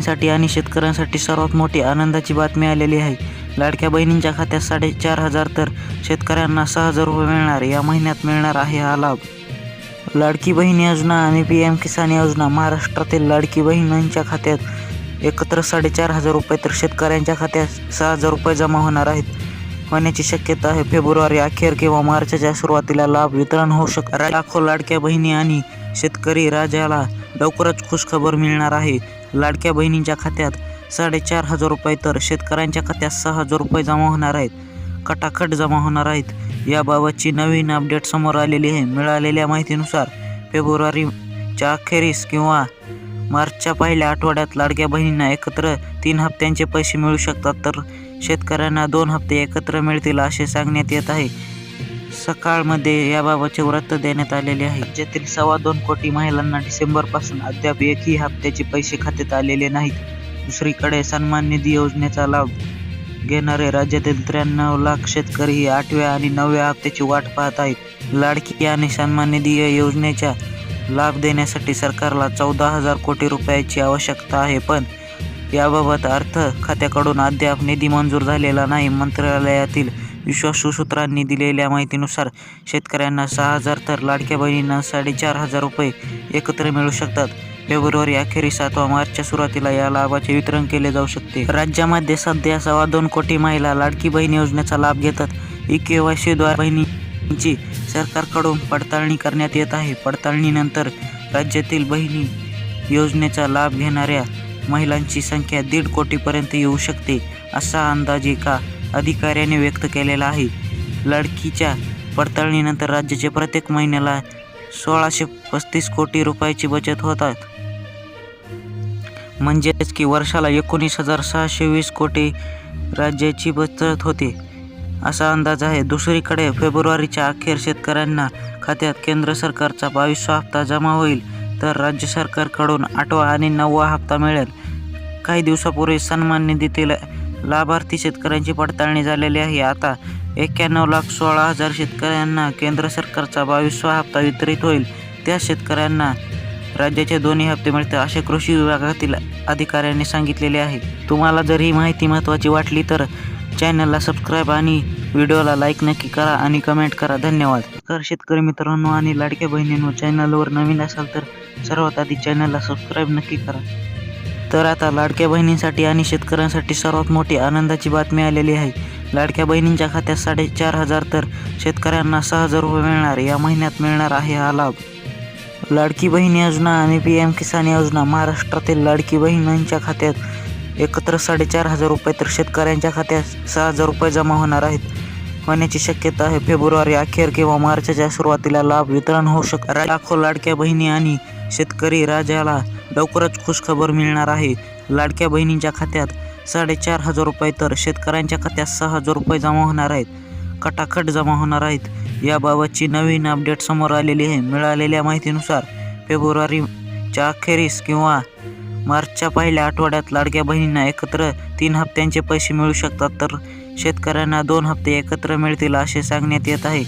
साठी आणि शेतकऱ्यांसाठी सर्वात मोठी आनंदाची बातमी आलेली आहे. लाडक्या बहिणींच्या खात्यात 4,500 तर शेतकऱ्यांना 6,000 रुपये मिळणार. या महिन्यात मिळणार आहे हा लाभ. लाडकी बहीण योजना आणि PM किसान योजना. महाराष्ट्रातील लाडकी बहिणींच्या खात्यात एकत्र 4,500 रुपये तर शेतकऱ्यांच्या खात्यात 6,000 रुपये जमा होण्याची शक्यता आहे. फेब्रुवारी अखेर किंवा मार्चच्या सुरुवातीला लाभ वितरण होऊ शकते. लाखो लाडक्या बहिणी आणि शेतकरी राजाला लवकरच खुशखबर मिळणार आहे. लाडक्या बहिणींच्या खात्यात 4,500 रुपये तर शेतकऱ्यांच्या खात्यात 6,000 रुपये जमा होणार आहेत. खटाखट जमा होणार आहेत. याबाबतची नवीन अपडेट समोर आलेली आहे. मिळालेल्या माहितीनुसार फेब्रुवारीच्या अखेरीस किंवा मार्चच्या पहिल्या आठवड्यात लाडक्या बहिणींना एकत्र 3 हप्त्यांचे पैसे मिळू शकतात, तर शेतकऱ्यांना 2 हप्ते एकत्र मिळतील असे सांगण्यात येत आहे. सकाळमध्ये याबाबतचे वृत्त देण्यात आलेले आहे. राज्यातील 2.25 कोटी महिलांना डिसेंबरपासून अद्याप एकही हप्त्याचे पैसे खात्यात आलेले नाहीत. दुसरीकडे सन्मान निधी योजनेचा लाभ घेणारे राज्यातील 93 लाख शेतकरीही 8व्या आणि 9व्या हप्त्याची वाट पाहत आहेत. लाडकी आणि सन्मान निधी योजनेचा लाभ देण्यासाठी सरकारला 14,000 कोटी रुपयाची आवश्यकता आहे, पण याबाबत अर्थ खात्याकडून अद्याप निधी मंजूर झालेला नाही. मंत्रालयातील विश्वासू सूत्रांनी दिलेल्या माहितीनुसार शेतकऱ्यांना 6,000 तर लाडक्या बहिणींना 4,500 रुपये एकत्र मिळू शकतात. फेब्रुवारी अखेरीस अथवा मार्चच्या सुरुवातीला या लाभाचे वितरण केले जाऊ शकते. राज्यामध्ये सध्या 2.25 कोटी महिला लाडकी बहीण योजनेचा लाभ घेतात. eKYC द्वारे बहिणींची सरकारकडून पडताळणी करण्यात येत आहे. पडताळणीनंतर राज्यातील बहिणी योजनेचा लाभ घेणाऱ्या महिलांची संख्या 1.5 कोटीपर्यंत येऊ शकते, असा अंदाज एका अधिकाऱ्याने व्यक्त केलेला आहे. लाडकीच्या पडताळणीनंतर राज्याच्या प्रत्येक महिन्याला 1,635 कोटी रुपयाची बचत होतात. म्हणजेच की वर्षाला 19,620 कोटी राज्याची बचत होते, असा अंदाज आहे. दुसरीकडे फेब्रुवारीच्या अखेर शेतकऱ्यांना खात्यात केंद्र सरकारचा 22वा हप्ता जमा होईल, तर राज्य सरकारकडून 8वा आणि 9वा हप्ता मिळेल. काही दिवसापूर्वी सन्मान निधीतील लाभार्थी शेतकऱ्यांची पडताळणी झालेली आहे. आता 91,16,000 शेतकऱ्यांना केंद्र सरकारचा 22वा हप्ता वितरित होईल. त्या शेतकऱ्यांना राज्याचे 2 हप्ते मिळतील, असे कृषी विभागातील अधिकाऱ्यांनी सांगितलेले आहे. तुम्हाला जर ही माहिती महत्त्वाची वाटली तर चॅनलला सबस्क्राईब आणि व्हिडिओला लाईक नक्की करा आणि कमेंट करा. धन्यवाद. तर शेतकरी मित्रांनो आणि लाडक्या बहिणींनो, चॅनलवर नवीन असाल तर सर्वात आधी चॅनलला सबस्क्राईब नक्की करा. तर आता लाडक्या बहिणींसाठी आणि शेतकऱ्यांसाठी सर्वात मोठी आनंदाची बातमी आलेली आहे. लाडक्या बहिणींच्या खात्यात 4,500 तर शेतकऱ्यांना 6,000 रुपये मिळणार. या महिन्यात मिळणार आहे हा लाभ. लाडकी बहीण योजना आणि PM किसान योजना. महाराष्ट्रातील लाडकी बहिणींच्या खात्यात एकत्र 4,500 रुपये तर शेतकऱ्यांच्या खात्यात 6,000 रुपये जमा होण्याची शक्यता आहे. फेब्रुवारी अखेर किंवा मार्चच्या सुरुवातीला लाभ वितरण होऊ शकते. लाखो लाडक्या बहिणी आणि शेतकरी राजाला लवकरच खुशखबर मिळणार आहे. लाडक्या बहिणींच्या खात्यात 4,500 रुपये तर शेतकऱ्यांच्या खात्यात 6,000 रुपये जमा होणार आहेत. खटाखट जमा होणार आहेत. याबाबतची नवीन अपडेट समोर आलेली आहे. मिळालेल्या माहितीनुसार फेब्रुवारीच्या अखेरीस किंवा मार्चच्या पहिल्या आठवड्यात लाडक्या बहिणींना एकत्र 3 हप्त्यांचे पैसे मिळू शकतात, तर शेतकऱ्यांना 2 हप्ते एकत्र मिळतील असे सांगण्यात येत आहे.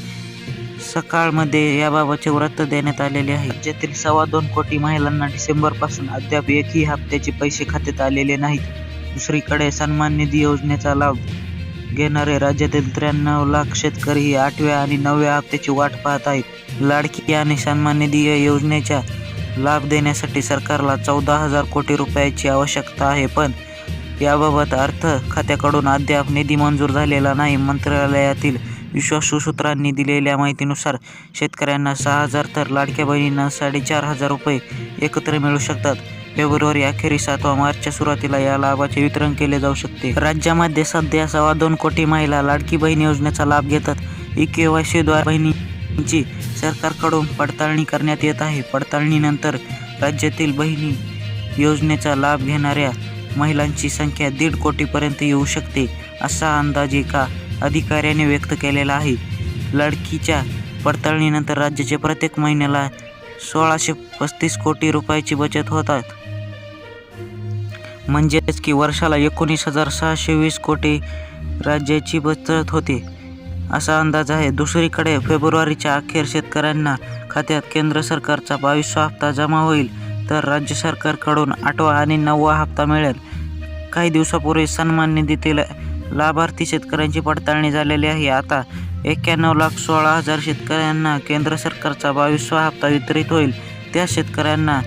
सकाळमध्ये याबाबतचे वृत्त देण्यात आलेले आहे. राज्यातील 2.25 कोटी महिलांना डिसेंबरपासून अद्याप एकही हप्त्याचे पैसे खात्यात आलेले नाहीत. दुसरीकडे सन्मान निधी योजनेचा लाभ घेणारे राज्यातील 93 लाख शेतकरीही 8व्या आणि 9व्या हप्त्याची वाट पाहत आहेत. लाडकी आणि सन्मान निधी योजनेचा लाभ देण्यासाठी सरकारला 14,000 कोटी रुपयाची आवश्यकता आहे, पण याबाबत अर्थ खात्याकडून अद्याप निधी मंजूर झालेला नाही. मंत्रालयातील विश्वासू सूत्रांनी दिलेल्या माहितीनुसार शेतकऱ्यांना 6,000 तर लाडक्या बहिणींना 4,500 रुपये एकत्र मिळू शकतात. फेब्रुवारी अखेरीस अथवा मार्चच्या सुरुवातीला या लाभाचे वितरण केले जाऊ शकते. राज्यामध्ये सध्या 2.25 कोटी महिला लाडकी बहीण योजनेचा लाभ घेतात. eKYC द्वारे बहिणींची सरकारकडून पडताळणी करण्यात येत आहे. पडताळणीनंतर राज्यातील बहिणी योजनेचा लाभ घेणाऱ्या महिलांची संख्या 1.5 कोटीपर्यंत येऊ शकते, असा अंदाज एका अधिकाऱ्याने व्यक्त केलेला आहे. लाडकीच्या पडताळणीनंतर राज्याच्या प्रत्येक महिन्याला 1,635 कोटी रुपयाची बचत होतात. म्हणजेच की वर्षाला 19,620 कोटी राज्याची बचत होते, असा अंदाज आहे. दुसरीकडे फेब्रुवारीच्या अखेर शेतकऱ्यांना खात्यात केंद्र सरकारचा 22वा हप्ता जमा होईल, तर राज्य सरकारकडून 8वा आणि 9वा हप्ता मिळेल. काही दिवसापूर्वी सन्मान निधीतील लाभार्थी शेतकऱ्यांची पडताळणी झालेली आहे. आता 91,16,000 शेतकऱ्यांना केंद्र सरकारचा 22वा हप्ता वितरित होईल. त्या शेतकऱ्यांना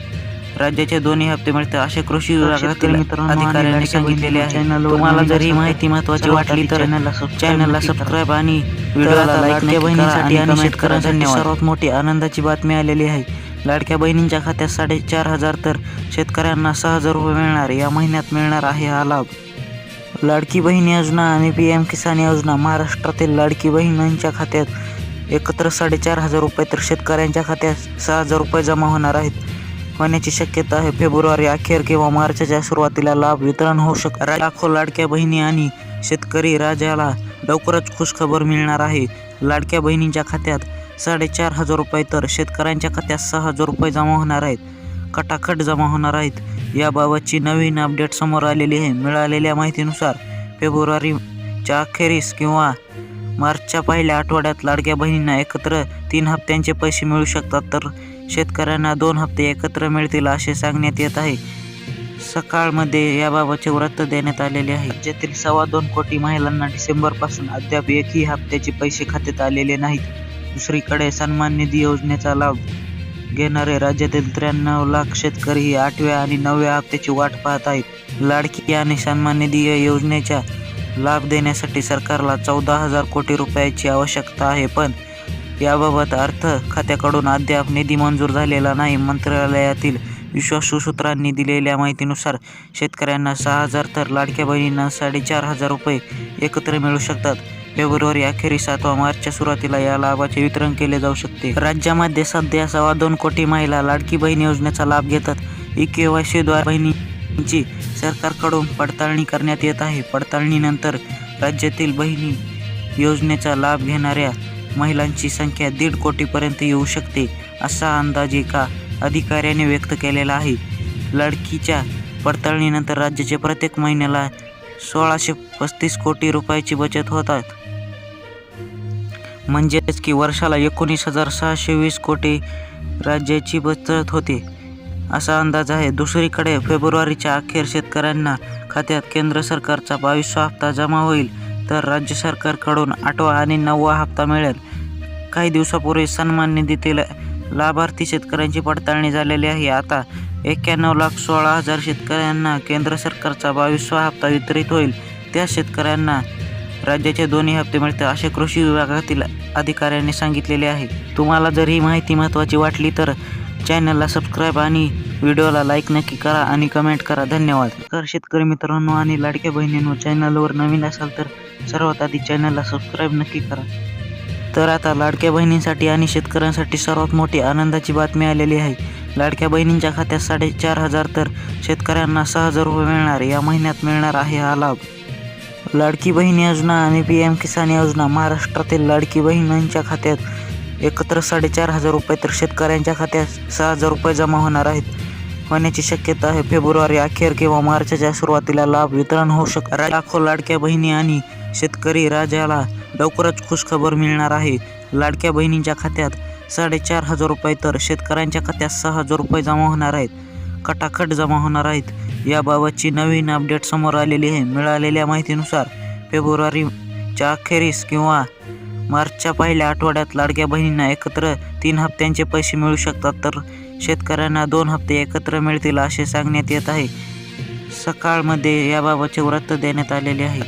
राज्याचे दोन्ही हप्ते मिळतील असे कृषी विभागातील अधिकाऱ्यांनी सांगितलेले आहे. तुम्हाला जर ही माहिती महत्त्वाची वाटली तर चॅनलला सबस्क्राईब आणि व्हिडिओला लाईक बहिणीसाठी आणि शेतकऱ्यांसाठी सर्वात मोठी आनंदाची बातमी आलेली आहे. लाडक्या बहिणींच्या खात्यात 4,500 तर शेतकऱ्यांना 6,000 रुपये मिळणार. या महिन्यात मिळणार आहे हा लाभ. लाडकी बहीण योजना आणि PM किसान योजना. महाराष्ट्रातील लाडकी बहिणींच्या खात्यात एकत्र 4,500 रुपये तर शेतकऱ्यांच्या खात्यात 6,000 रुपये जमा होण्याची शक्यता आहे. फेब्रुवारी अखेर किंवा मार्चच्या सुरुवातीला लाभ वितरण होऊ शकते. लाखो लाडक्या बहिणी आणि शेतकरी राजाला लवकरच खुशखबर मिळणार आहे. लाडक्या बहिणींच्या खात्यात 4,500 रुपये तर शेतकऱ्यांच्या खात्यात 6,000 रुपये जमा होणार आहेत. खटाखट जमा होणार आहेत. याबाबतची नवीन अपडेट समोर आलेली आहे. मिळालेल्या माहितीनुसार फेब्रुवारीच्या अखेरीस किंवा मार्चच्या पहिल्या आठवड्यात लाडक्या बहिणींना एकत्र 3 हप्त्यांचे पैसे मिळू शकतात तर शेतकऱ्यांना 2 हप्ते एकत्र मिळतील असे सांगण्यात येत आहे. सकाळमध्ये याबाबतचे वृत्त देण्यात आलेले आहे. राज्यातील 2.25 कोटी महिलांना डिसेंबरपासून अद्याप एकही हप्त्याचे पैसे खात्यात आलेले नाहीत. दुसरीकडे सन्मान निधी योजनेचा लाभ घेणारे राज्यातील 93 लाख शेतकरी ही 8व्या आणि 9व्या हप्त्याची वाट पाहत आहेत. लाडकी आणि सन्मान निधी योजनेचा लाभ देण्यासाठी सरकारला 14,000 कोटी रुपयाची आवश्यकता आहे, पण याबाबत अर्थ खात्याकडून अद्याप निधी मंजूर झालेला नाही. मंत्रालयातील विश्वासू सूत्रांनी दिलेल्या माहितीनुसार शेतकऱ्यांना 6,000 तर लाडक्या बहिणींना 4,500 रुपये एकत्र मिळू शकतात. फेब्रुवारी अखेरीस अथवा मार्चच्या सुरुवातीला या लाभाचे वितरण केले जाऊ शकते. राज्यामध्ये सध्या 2.25 कोटी महिला लाडकी बहीण योजनेचा लाभ घेतात. eKYCद्वारे बहिणींची सरकारकडून पडताळणी करण्यात येत आहे. पडताळणीनंतर राज्यातील बहिणी योजनेचा लाभ घेणाऱ्या महिलांची संख्या 1.5 कोटीपर्यंत येऊ शकते असा अंदाज एका अधिकाऱ्याने व्यक्त केलेला आहे. लाडकीच्या पडताळणीनंतर राज्याचे प्रत्येक महिन्याला 1,635 कोटी रुपयाची बचत होतात. म्हणजेच की वर्षाला 19,620 कोटी राज्याची बचत होते असा अंदाज आहे. दुसरीकडे फेब्रुवारीच्या अखेर शेतकऱ्यांना खात्यात केंद्र सरकारचा 22वा हप्ता जमा होईल तर राज्य सरकारकडून 8वा आणि 9वा हप्ता मिळेल. काही दिवसापूर्वी सन्मान निधीतील लाभार्थी शेतकऱ्यांची पडताळणी झालेली आहे. आता 91,16,000 शेतकऱ्यांना केंद्र सरकारचा 22वा हप्ता वितरित होईल. त्या शेतकऱ्यांना राज्याचे दोन्ही हप्ते मिळतील असे कृषी विभागातील अधिकाऱ्यांनी सांगितलेले आहे. तुम्हाला जर ही माहिती महत्त्वाची वाटली तर चॅनलला सबस्क्राईब आणि व्हिडिओला लाईक नक्की करा आणि कमेंट करा. धन्यवाद. तर शेतकरी मित्रांनो आणि लाडक्या बहिणींनो, चॅनलवर नवीन असाल तर सर्वात आधी चॅनलला सबस्क्राईब नक्की करा. तर आता लाडक्या बहिणींसाठी आणि शेतकऱ्यांसाठी सर्वात मोठी आनंदाची बातमी आलेली आहे. लाडक्या बहिणींच्या खात्यात 4,500 तर शेतकऱ्यांना 6,000 रुपये मिळणार. या महिन्यात मिळणार आहे हा लाभ. लाडकी बहीण योजना आणि PM किसान योजना. महाराष्ट्रातील लाडकी बहिणींच्या खात्यात एकत्र 4,500 रुपये तर शेतकऱ्यांच्या खात्यात 6,000 रुपये जमा होण्याची शक्यता आहे. फेब्रुवारी अखेर किंवा मार्चच्या सुरुवातीला लाभ वितरण होऊ शकते. लाखो लाडक्या बहिणी आणि शेतकरी राजाला लवकरच खुशखबर मिळणार आहे. लाडक्या बहिणींच्या खात्यात 4,500 रुपये तर शेतकऱ्यांच्या खात्यात 6,000 रुपये जमा होणार आहेत. खटाखट जमा होणार आहेत. याबाबतची नवीन अपडेट समोर आलेली आहे. मिळालेल्या माहितीनुसार फेब्रुवारीच्या अखेरीस किंवा मार्चच्या पहिल्या आठवड्यात लाडक्या बहिणींना एकत्र 3 हप्त्यांचे पैसे मिळू शकतात तर शेतकऱ्यांना 2 हप्ते एकत्र मिळतील असे सांगण्यात येत आहे. सकाळमध्ये याबाबतचे वृत्त देण्यात आलेले आहे.